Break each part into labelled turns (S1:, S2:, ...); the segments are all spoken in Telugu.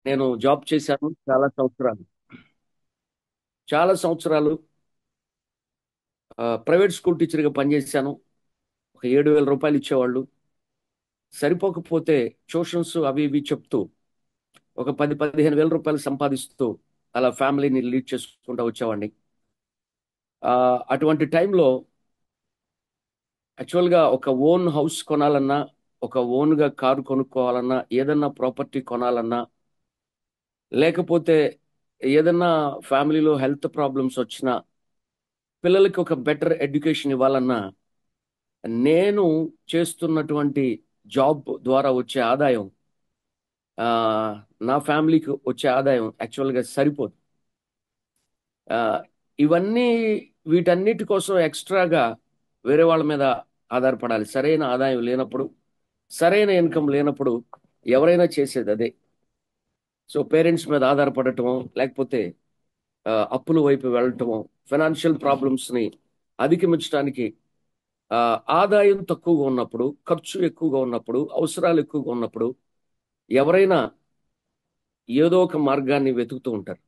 S1: నేను జాబ్ చేశాను చాలా సంవత్సరాలు ప్రైవేట్ స్కూల్ టీచర్గా పనిచేశాను. ఒక 7,000 రూపాయలు ఇచ్చేవాళ్ళు. సరిపోకపోతే ట్యూషన్స్ అవి ఇవి చెప్తూ ఒక 10,000 15,000 రూపాయలు సంపాదిస్తూ అలా ఫ్యామిలీని లీడ్ చేసుకుంటూ వచ్చేవాడిని. అటువంటి టైంలో యాక్చువల్గా ఒక ఓన్ హౌస్ కొనాలన్నా, ఒక ఓన్గా కారు కొనుక్కోవాలన్నా, ఏదన్నా ప్రాపర్టీ కొనాలన్నా, లేకపోతే ఏదన్నా ఫ్యామిలీలో హెల్త్ ప్రాబ్లమ్స్ వచ్చినా, పిల్లలకి ఒక బెటర్ ఎడ్యుకేషన్ ఇవ్వాలన్నా, నేను చేస్తున్నటువంటి జాబ్ ద్వారా వచ్చే ఆదాయం ఆ, నా ఫ్యామిలీకి వచ్చే ఆదాయం యాక్చువల్గా సరిపోదు. ఆ, ఇవన్నీ వీటన్నిటి కోసం ఎక్స్ట్రాగా వేరే వాళ్ళ మీద ఆధారపడాలి. సరైన ఆదాయం లేనప్పుడు, సరైన ఇన్కమ్ లేనప్పుడు ఎవరైనా చేసేది అదే. సో పేరెంట్స్ మీద ఆధారపడటమో, లేకపోతే అప్పుల వైపు వెళ్ళటమో, ఫైనాన్షియల్ ప్రాబ్లమ్స్ని అధిగమించడానికి ఆ, ఆదాయం తక్కువగా ఉన్నప్పుడు, ఖర్చు ఎక్కువగా ఉన్నప్పుడు, అవసరాలు ఎక్కువగా ఉన్నప్పుడు ఎవరైనా ఏదో ఒక మార్గాన్ని వెతుకుతూ ఉంటారు.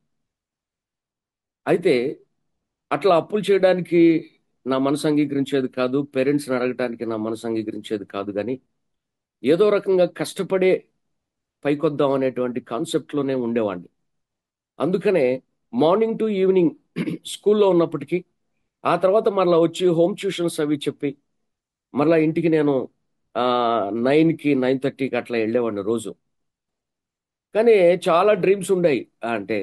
S1: అయితే అట్లా అప్పులు చేయడానికి నా మనసు అంగీకరించేది కాదు, పేరెంట్స్ని అడగటానికి నా మనసు అంగీకరించేది కాదు. కానీ ఏదో రకంగా కష్టపడే పైకొద్దాం అనేటువంటి కాన్సెప్ట్లోనే ఉండేవాడిని. అందుకనే మార్నింగ్ టు ఈవినింగ్ స్కూల్లో ఉన్నప్పటికీ, ఆ తర్వాత మరలా వచ్చి హోమ్ ట్యూషన్స్ అవి చెప్పి మరలా ఇంటికి నేను 9కి 9:30కి అట్లా వెళ్ళేవాడిని రోజు. కానీ చాలా డ్రీమ్స్ ఉండేవి. అంటే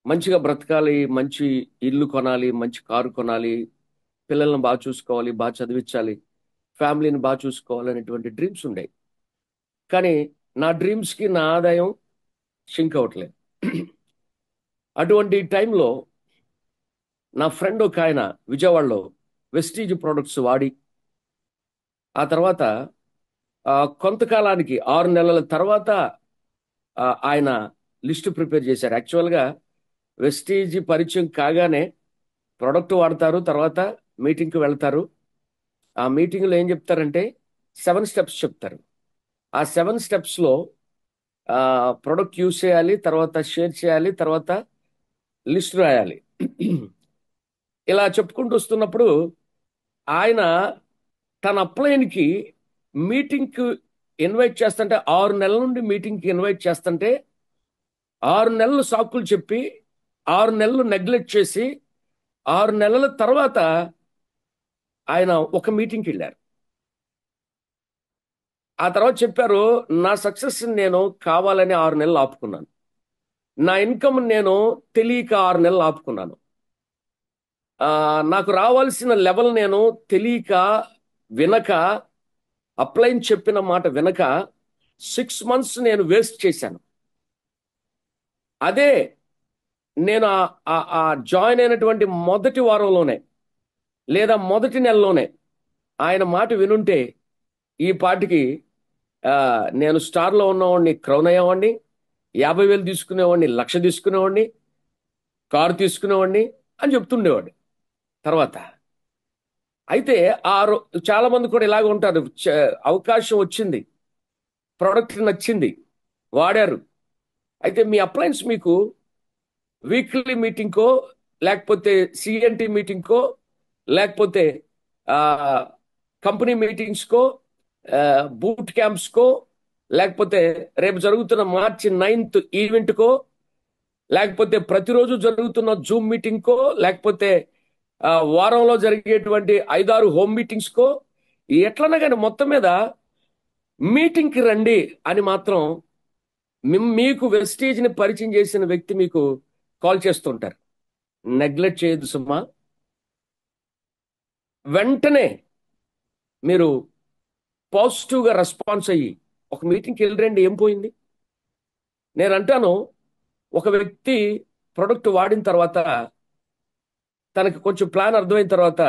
S1: మంచిగా బ్రతకాలి, మంచి ఇల్లు కొనాలి, మంచి కారు కొనాలి, పిల్లల్ని బాగా చూసుకోవాలి, బాగా చదివించాలి, ఫ్యామిలీని బాగా చూసుకోవాలి అనేటువంటి డ్రీమ్స్ ఉండేవి. కానీ నా డ్రీమ్స్కి నా ఆదాయం సింక్ అవ్వట్లేదు. అటువంటి టైంలో నా ఫ్రెండ్ ఒక ఆయన విజయవాడలో వెస్టీజ్ ప్రొడక్ట్స్ వాడి, ఆ తర్వాత కొంతకాలానికి 6 నెలల తర్వాత ఆయన లిస్ట్ ప్రిపేర్ చేశారు. యాక్చువల్గా వెస్టీజ్ పరిచయం కాగానే ప్రోడక్ట్ వాడతారు, తర్వాత మీటింగ్కి వెళ్తారు. ఆ మీటింగ్లో ఏం చెప్తారంటే 7 స్టెప్స్ చెప్తారు. ఆ 7 స్టెప్స్లో ప్రోడక్ట్ యూజ్ చేయాలి, తర్వాత షేర్ చేయాలి, తర్వాత లిస్ట్ రాయాలి. ఇలా చెప్పుకుంటూ వస్తున్నప్పుడు ఆయన తన అప్లైన్కి మీటింగ్కి ఇన్వైట్ చేస్తుంటే, 6 నెలల నుండి మీటింగ్కి ఇన్వైట్ చేస్తుంటే 6 నెలలు సాకులు చెప్పి, 6 నెలలు నెగ్లెక్ట్ చేసి, 6 నెలల తర్వాత ఆయన ఒక మీటింగ్కి వెళ్ళారు. ఆ తర్వాత చెప్పారు, నా సక్సెస్ నేను కావాలని 6 నెలలు ఆపుకున్నాను, నా ఇన్కమ్ నేను తెలియక 6 నెలలు ఆపుకున్నాను, నాకు రావాల్సిన లెవెల్ నేను తెలియక, వినక, అప్లైన్ చెప్పిన మాట వినక 6 మంత్స్ నేను వేస్ట్ చేశాను. అదే నేను ఆ జాయిన్ అయినటువంటి మొదటి వారంలోనే, లేదా మొదటి నెలలోనే ఆయన మాట వినుంటే ఈ పాటికి ఆ, నేను స్టార్లో ఉన్నవాడిని, క్రౌన్ అయ్యేవాడిని, 50,000 తీసుకునేవాడిని, 1,00,000 తీసుకునేవాడిని, కారు తీసుకునేవాడిని అని చెప్తుండేవాడు తర్వాత. అయితే చాలా మంది కూడా ఇలాగ ఉంటారు. అవకాశం వచ్చింది, ప్రోడక్ట్ నచ్చింది, వాడారు. అయితే మీ అప్లయన్స్ మీకు వీక్లీ మీటింగ్కో, లేకపోతే సిఎన్టీ మీటింగ్కో, లేకపోతే కంపెనీ మీటింగ్స్కో, బూట్ క్యాంప్స్కో, లేకపోతే రేపు జరుగుతున్న March 9th ఈవెంట్కో, లేకపోతే ప్రతిరోజు జరుగుతున్న జూమ్ మీటింగ్కో, లేకపోతే వారంలో జరిగేటువంటి 5-6 హోమ్ మీటింగ్స్కో, ఎట్లన్నా కానీ మొత్తం మీద మీటింగ్కి రండి అని మాత్రం మీకు వెస్టేజ్ని పరిచయం చేసిన వ్యక్తి మీకు కాల్ చేస్తుంటారు. నెగ్లెక్ట్ చేయదు సుమా. వెంటనే మీరు పాజిటివ్గా రెస్పాన్స్ అయ్యి ఒక మీటింగ్కి వెళ్ళరండి, ఏం పోయింది? నేను అంటాను, ఒక వ్యక్తి ప్రొడక్ట్ వాడిన తర్వాత, తనకి కొంచెం ప్లాన్ అర్థమైన తర్వాత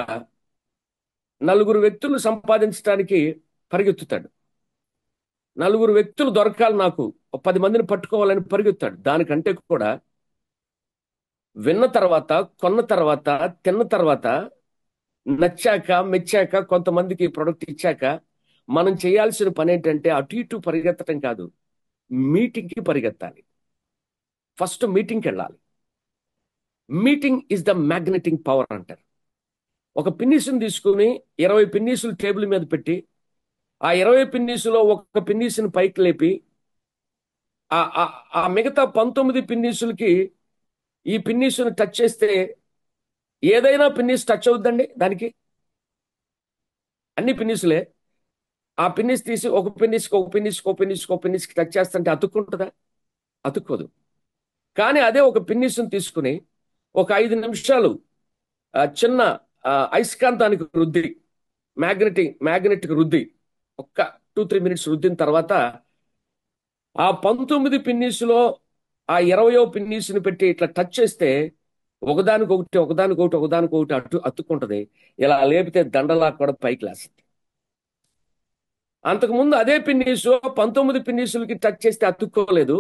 S1: 4 వ్యక్తులు సంపాదించడానికి పరిగెత్తుతాడు. 4 వ్యక్తులు దొరకాలి, నాకు ఒక 10 మందిని పట్టుకోవాలని పరిగెత్తాడు. దానికంటే కూడా విన్న తర్వాత, కొన్న తర్వాత, తిన్న తర్వాత, నచ్చాక, మెచ్చాక, కొంతమందికి ప్రొడక్ట్ ఇచ్చాక మనం చేయాల్సిన పని ఏంటంటే అటు ఇటు పరిగెత్తడం కాదు, మీటింగ్కి పరిగెత్తాలి. ఫస్ట్ మీటింగ్కి వెళ్ళాలి. మీటింగ్ ఇస్ ద మ్యాగ్నెటింగ్ పవర్ అంటారు. ఒక పిన్నీసుని తీసుకుని 20 పిన్నీసులు టేబుల్ మీద పెట్టి ఆ 20 పిన్నీసులో ఒక్క పిన్నీసుని పైకి లేపి ఆ ఆ ఆ మిగతా 19 పిన్నీసులకి ఈ పిన్నీసుని టచ్ చేస్తే ఏదైనా పిన్నీస్ టచ్ అవుద్దండి దానికి? అన్ని పిన్నీసులే. ఆ పిన్నిస్ తీసి ఒక పిన్నిస్కి ఒక పిన్నిస్కి ఒక పిన్నిస్కి ఒక పిన్నిస్కి టచ్ చేస్తుంటే అతుక్కుంటుందా? అతుక్కోదు. కానీ అదే ఒక పిన్నిస్ని తీసుకుని ఒక 5 నిమిషాలు చిన్న అయస్కాంతానికి రుద్ది మ్యాగ్నెటిక్ రుద్ది ఒక్క 2-3 మినిట్స్ రుద్దిన తర్వాత ఆ 19 పిన్నీసులో ఆ 20వ పిన్నీసుని పెట్టి ఇట్లా టచ్ చేస్తే ఒకదానికొకటి అతుక్కుంటది. ఇలా లేపితే దండలా కూడా పైకి లేస్తుంది. అంతకుముందు అదే పిన్నీసు 19 పిన్నీసులకి టచ్ చేస్తే అతుక్కోలేదు.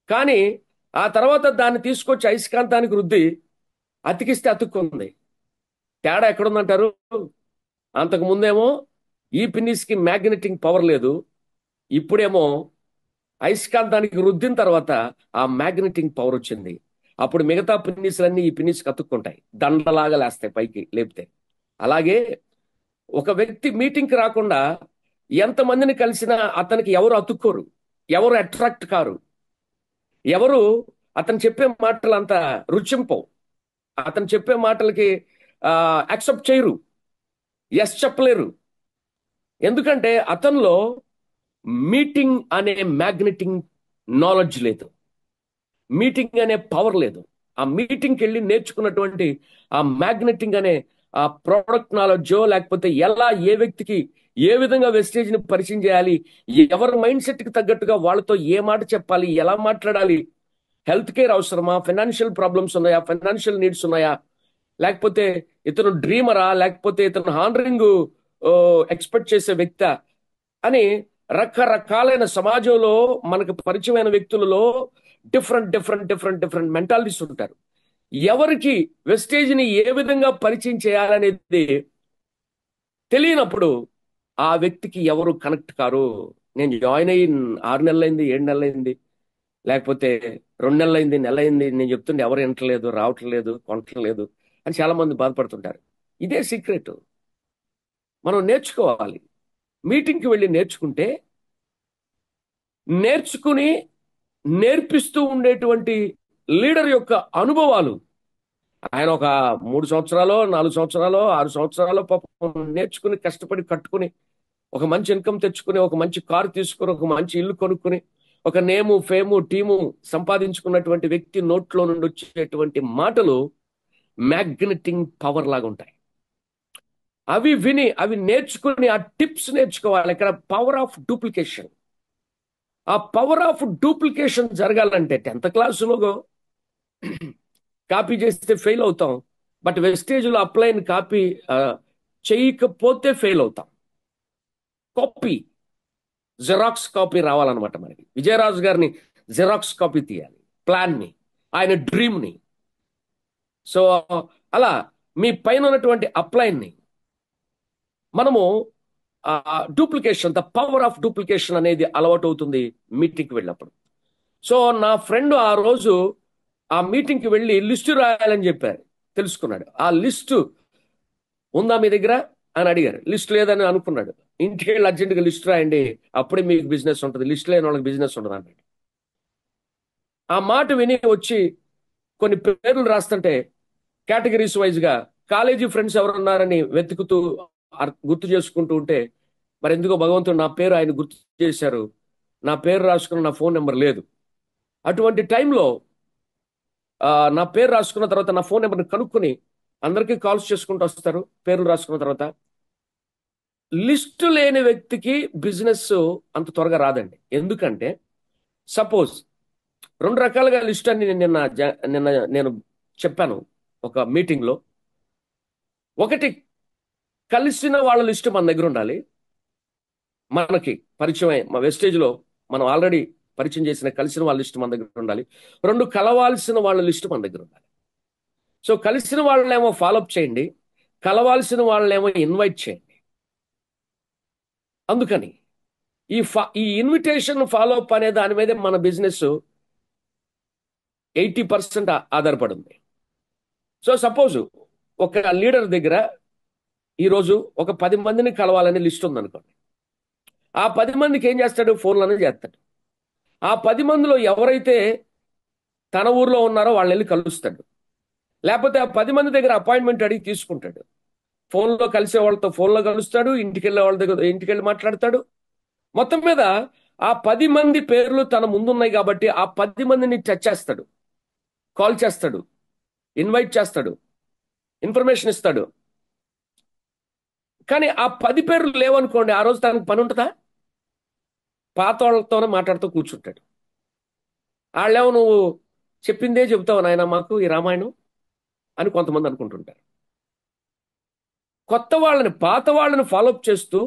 S1: కానీ ఆ తర్వాత దాన్ని తీసుకొచ్చి అయస్కాంతానికి రుద్ది అతికిస్తే అతుక్కుంది. తేడా ఎక్కడుందంటారు? అంతకు ముందేమో ఈ పిన్నిస్కి మ్యాగ్నెటింగ్ పవర్ లేదు. ఇప్పుడేమో అయస్కాంతానికి రుద్దిన తర్వాత ఆ మ్యాగ్నెటింగ్ పవర్ వచ్చింది. అప్పుడు మిగతా పిన్నిస్లన్నీ ఈ పిన్నిస్కి అతుక్కుంటాయి, దండలాగా లేస్తాయి పైకి లేపితే. అలాగే ఒక వ్యక్తి మీటింగ్కి రాకుండా ఎంతమందిని కలిసినా అతనికి ఎవరు అతుక్కోరు, ఎవరు అట్రాక్ట్ కారు, ఎవరు అతను చెప్పే మాటలు అంత రుచింపవు, అతను చెప్పే మాటలకి యాక్సెప్ట్ చేయరు, ఎస్ చెప్పలేరు. ఎందుకంటే అతనిలో మీటింగ్ అనే మ్యాగ్నెటింగ్ నాలెడ్జ్ లేదు, మీటింగ్ అనే పవర్ లేదు. ఆ మీటింగ్కి వెళ్ళి నేర్చుకున్నటువంటి ఆ మ్యాగ్నెటింగ్ అనే ఆ ప్రోడక్ట్ నాలెడ్జో, లేకపోతే ఎలా ఏ వ్యక్తికి ఏ విధంగా వెస్టేజ్ని పరిచయం చేయాలి, ఎవరి మైండ్ సెట్కి తగ్గట్టుగా వాళ్ళతో ఏ మాట చెప్పాలి, ఎలా మాట్లాడాలి, హెల్త్ కేర్ అవసరమా, ఫైనాన్షియల్ ప్రాబ్లమ్స్ ఉన్నాయా, ఫైనాన్షియల్ నీడ్స్ ఉన్నాయా, లేకపోతే ఇతను డ్రీమరా, లేకపోతే ఇతను హానరింగ్ ఎక్స్పెక్ట్ చేసే వ్యక్తా అని రకరకాలైన సమాజంలో మనకు పరిచయమైన వ్యక్తులలో డిఫరెంట్ మెంటాలిటీస్ ఉంటారు. ఎవరికి వెస్టేజ్ని ఏ విధంగా పరిచయం చేయాలనేది తెలియనప్పుడు ఆ వ్యక్తికి ఎవరు కనెక్ట్ కారు. నేను జాయిన్ అయ్యి 6 నెలలైంది, 7 నెలలైంది, లేకపోతే 2 నెలలైంది, నెలైంది, నేను చెప్తుంటే ఎవరు వింటలేదు, రావట్లేదు, కొనట్లేదు అని చాలా మంది బాధపడుతుంటారు. ఇదే సీక్రెట్. మనం నేర్చుకోవాలి. మీటింగ్కి వెళ్ళి నేర్చుకుంటే నేర్చుకుని నేర్పిస్తూ ఉండేటువంటి లీడర్ యొక్క అనుభవాలు, ఆయన ఒక 3 సంవత్సరాలు, 4 సంవత్సరాలు, 6 సంవత్సరాలు పాపం నేర్చుకుని కష్టపడి కట్టుకుని ఒక మంచి ఇన్కమ్ తెచ్చుకుని, ఒక మంచి కారు తీసుకుని, ఒక మంచి ఇల్లు కొనుక్కుని, ఒక నేము ఫేము టీము సంపాదించుకున్నటువంటి వ్యక్తి నోట్లో నుండి వచ్చేటువంటి మాటలు మ్యాగ్నెటింగ్ పవర్ లాగా ఉంటాయి. అవి విని అవి నేర్చుకుని ఆ టిప్స్ నేర్చుకోవాలి. ఇక్కడ పవర్ ఆఫ్ డూప్లికేషన్. ఆ పవర్ ఆఫ్ డూప్లికేషన్ జరగాలంటే 10th క్లాసులో కాపీ చేస్తే ఫెయిల్ అవుతాం, బట్ వెస్టేజ్లో అప్లైన్ కాపీ చేయకపోతే ఫెయిల్ అవుతాం. కాపీ, జెరాక్స్ కాపీ రావాలన్నమాట మనకి. విజయరాజు గారిని జెరాక్స్ కాపీ తీయాలి, ప్లాన్ని, ఆయన డ్రీమ్ని. సో అలా మీ పైన ఉన్నటువంటి అప్లైన్ని మనము duplication, the power of duplication అనేది అలవాటు అవుతుంది మీటింగ్కి వెళ్ళినప్పుడు. సో నా ఫ్రెండ్ ఆ రోజు ఆ మీటింగ్కి వెళ్ళి లిస్టు రాయాలని చెప్పారు, తెలుసుకున్నాడు. ఆ లిస్టు ఉందా మీ దగ్గర అని అడిగారు. లిస్ట్ లేదని అనుకున్నాడు. ఇంటికి వెళ్ళి అర్జెంటుగా లిస్ట్ రాయండి, అప్పుడే మీకు బిజినెస్ ఉంటుంది, లిస్ట్ లేని వాళ్ళకి బిజినెస్ ఉండదు అన్నాడు. ఆ మాట విని వచ్చి కొన్ని పేర్లు రాస్తుంటే కేటగిరీస్ వైజ్గా కాలేజీ ఫ్రెండ్స్ ఎవరున్నారని వెతుకుతూ గుర్తు చేసుకుంటూ ఉంటే, మరి ఎందుకో భగవంతుడు నా పేరు ఆయన గుర్తు చేశారు, నా పేరు రాసుకున్న నా ఫోన్ నెంబర్ లేదు. అటువంటి టైంలో నా పేరు రాసుకున్న తర్వాత నా ఫోన్ నెంబర్ని కనుక్కొని అందరికీ కాల్స్ చేసుకుంటూ వస్తారు. పేర్లు రాసుకున్న తర్వాత లిస్టు లేని వ్యక్తికి బిజినెస్ అంత త్వరగా రాదండి. ఎందుకంటే సపోజ్ 2 రకాలుగా లిస్ట్ అని నిన్న నేను చెప్పాను ఒక మీటింగ్లో. ఒకటి, కలిసిన వాళ్ళ లిస్టు మన దగ్గర ఉండాలి, మనకి పరిచయం మా వెస్టేజ్లో మనం ఆల్రెడీ పరిచయం చేసిన కలిసిన వాళ్ళ లిస్ట్ మన దగ్గర ఉండాలి. 2, కలవాల్సిన వాళ్ళ లిస్టు మన దగ్గర ఉండాలి. సో కలిసిన వాళ్ళనేమో ఫాలోఅప్ చేయండి, కలవాల్సిన వాళ్ళనేమో ఇన్వైట్ చేయండి. అందుకని ఈ ఇన్విటేషన్ ఫాలో అప్ అనే దాని మీద మన బిజినెస్ 80% ఆధారపడి ఉంది. సో సపోజ్ ఒక లీడర్ దగ్గర ఈరోజు ఒక 10 మందిని కలవాలని లిస్ట్ ఉందనుకోండి. ఆ 10 మందికి ఏం చేస్తాడు? ఫోన్లోనే చేస్తాడు. ఆ 10 మందిలో ఎవరైతే తన ఊర్లో ఉన్నారో వాళ్ళని వెళ్ళి కలుస్తాడు. లేకపోతే ఆ 10 మంది దగ్గర అపాయింట్మెంట్ అడిగి తీసుకుంటాడు. ఫోన్లో కలిసే వాళ్ళతో ఫోన్లో కలుస్తాడు, ఇంటికి వెళ్ళే వాళ్ళ దగ్గర ఇంటికి వెళ్ళి మాట్లాడతాడు. మొత్తం మీద ఆ 10 మంది పేర్లు తన ముందున్నాయి కాబట్టి ఆ 10 మందిని టచ్ చేస్తాడు, కాల్ చేస్తాడు, ఇన్వైట్ చేస్తాడు, ఇన్ఫర్మేషన్ ఇస్తాడు. కానీ ఆ 10 పేర్లు లేవనుకోండి, ఆ రోజు తనకు పని ఉంటుందా? పాత వాళ్ళతోనే మాట్లాడుతూ కూర్చుంటాడు. వాళ్ళేమో నువ్వు చెప్పిందే చెబుతావు నాయన మాకు ఈ రామాయణం అని కొంతమంది అనుకుంటుంటారు. పాత వాళ్ళని ఫాలోఅప్ చేస్తూ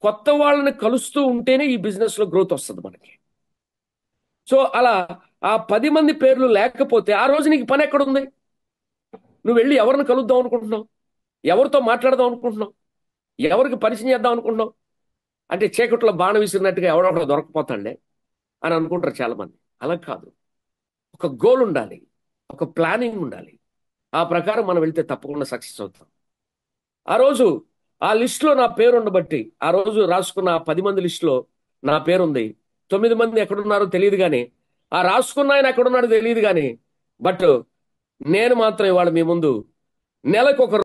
S1: కొత్త వాళ్ళని కలుస్తూ ఉంటేనే ఈ బిజినెస్ లో గ్రోత్ వస్తుంది మనకి. సో అలా ఆ 10 మంది పేర్లు లేకపోతే ఆ రోజు నీకు పని ఎక్కడుంది? నువ్వు వెళ్ళి ఎవరిని కలుద్దాం అనుకుంటున్నావు? ఎవరితో మాట్లాడదాం అనుకుంటున్నావు? ఎవరికి పరిచయం చేద్దాం అనుకుంటున్నావు? అంటే చీకట్లో బాణ విసిరినట్టుగా ఎవడొకడు దొరకపోతాండే అని అనుకుంటారు చాలా మంది. అలా కాదు. ఒక గోల్ ఉండాలి, ఒక ప్లానింగ్ ఉండాలి. ఆ ప్రకారం మనం వెళ్తే తప్పకుండా సక్సెస్ అవుతాం. ఆ రోజు ఆ లిస్టులో నా పేరు ఉండబట్టి ఆ రోజు రాసుకున్న ఆ 10 మంది లిస్టులో నా పేరుంది. 9 మంది ఎక్కడున్నారో తెలియదు కానీ, ఆ రాసుకున్న ఆయన ఎక్కడున్నాడో తెలియదు కానీ, బట్ నేను మాత్రం ఇవాళ మీ ముందు నెలకు ఒక